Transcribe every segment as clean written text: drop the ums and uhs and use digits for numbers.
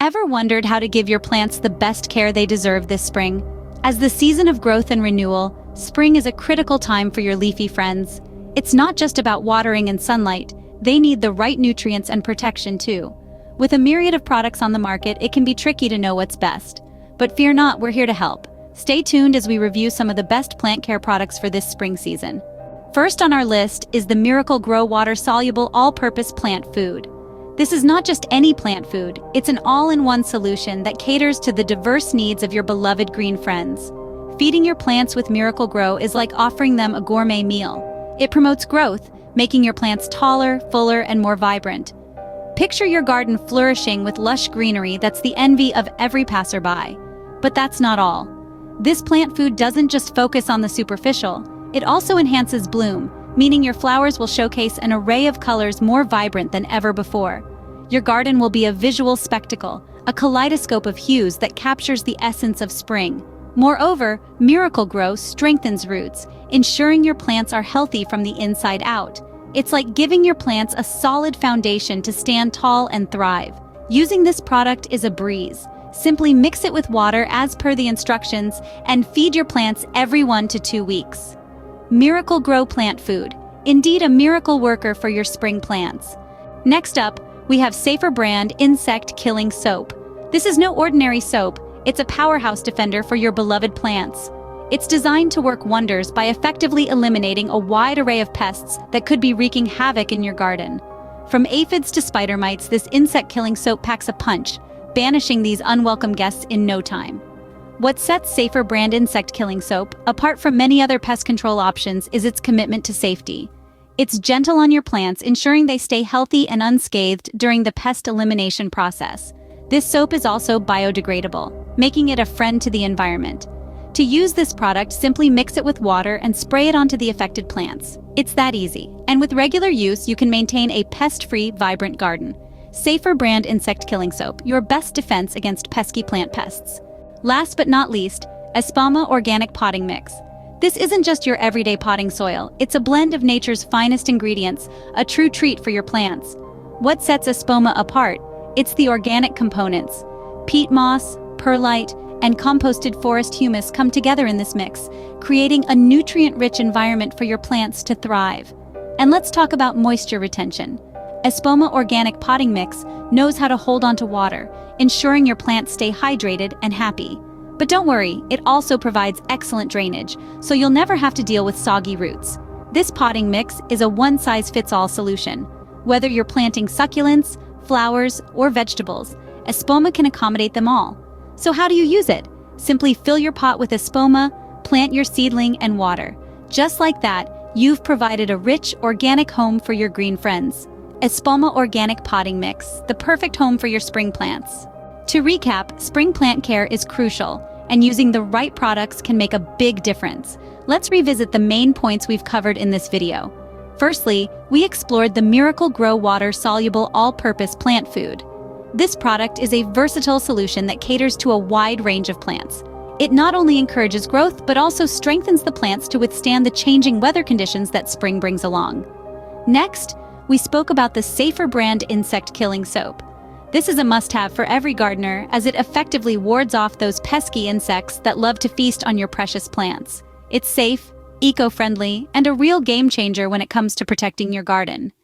Ever wondered how to give your plants the best care they deserve this spring? As the season of growth and renewal, spring is a critical time for your leafy friends. It's not just about watering and sunlight, they need the right nutrients and protection too. With a myriad of products on the market, it can be tricky to know what's best. But fear not, we're here to help. Stay tuned as we review some of the best plant care products for this spring season. First on our list is the Miracle-Gro water-soluble all-purpose plant food. This is not just any plant food, it's an all-in-one solution that caters to the diverse needs of your beloved green friends. Feeding your plants with Miracle-Gro is like offering them a gourmet meal. It promotes growth, making your plants taller, fuller, and more vibrant. Picture your garden flourishing with lush greenery that's the envy of every passerby. But that's not all. This plant food doesn't just focus on the superficial, it also enhances bloom, meaning your flowers will showcase an array of colors more vibrant than ever before. Your garden will be a visual spectacle, a kaleidoscope of hues that captures the essence of spring. Moreover, Miracle-Gro strengthens roots, ensuring your plants are healthy from the inside out. It's like giving your plants a solid foundation to stand tall and thrive. Using this product is a breeze. Simply mix it with water as per the instructions and feed your plants every 1 to 2 weeks. Miracle-Gro plant food, indeed a miracle worker for your spring plants. Next up, we have Safer brand insect-killing soap. This is no ordinary soap, it's a powerhouse defender for your beloved plants. It's designed to work wonders by effectively eliminating a wide array of pests that could be wreaking havoc in your garden. From aphids to spider mites, this insect-killing soap packs a punch, banishing these unwelcome guests in no time. What sets Safer brand insect-killing soap apart from many other pest control options is its commitment to safety. It's gentle on your plants, ensuring they stay healthy and unscathed during the pest elimination process. This soap is also biodegradable, making it a friend to the environment. To use this product, simply mix it with water and spray it onto the affected plants. It's that easy, and with regular use, you can maintain a pest-free, vibrant garden. Safer brand insect-killing soap, your best defense against pesky plant pests. Last but not least, Espoma Organic Potting Mix. This isn't just your everyday potting soil, it's a blend of nature's finest ingredients, a true treat for your plants. What sets Espoma apart? It's the organic components. Peat moss, perlite, and composted forest humus come together in this mix, creating a nutrient-rich environment for your plants to thrive. And let's talk about moisture retention. Espoma Organic Potting Mix knows how to hold onto water, ensuring your plants stay hydrated and happy. But don't worry, it also provides excellent drainage, so you'll never have to deal with soggy roots. This potting mix is a one-size-fits-all solution. Whether you're planting succulents, flowers, or vegetables, Espoma can accommodate them all. So how do you use it? Simply fill your pot with Espoma, plant your seedling, and water. Just like that, you've provided a rich, organic home for your green friends. Espoma Organic Potting Mix, the perfect home for your spring plants. To recap, spring plant care is crucial, and using the right products can make a big difference. Let's revisit the main points we've covered in this video. Firstly, we explored the Miracle-Gro water-soluble all-purpose plant food. This product is a versatile solution that caters to a wide range of plants. It not only encourages growth, but also strengthens the plants to withstand the changing weather conditions that spring brings along. Next, we spoke about the Safer brand insect-killing soap. This is a must-have for every gardener as it effectively wards off those pesky insects that love to feast on your precious plants. It's safe, eco-friendly, and a real game-changer when it comes to protecting your garden.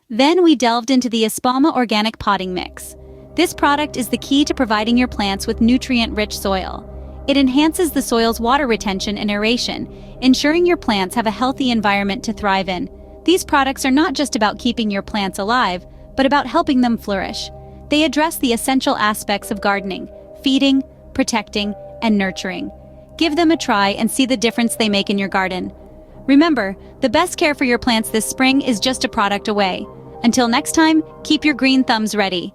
Then we delved into the Espoma Organic Potting Mix. This product is the key to providing your plants with nutrient-rich soil. It enhances the soil's water retention and aeration, ensuring your plants have a healthy environment to thrive in. These products are not just about keeping your plants alive, but about helping them flourish. They address the essential aspects of gardening: feeding, protecting, and nurturing. Give them a try and see the difference they make in your garden. Remember, the best care for your plants this spring is just a product away. Until next time, keep your green thumbs ready.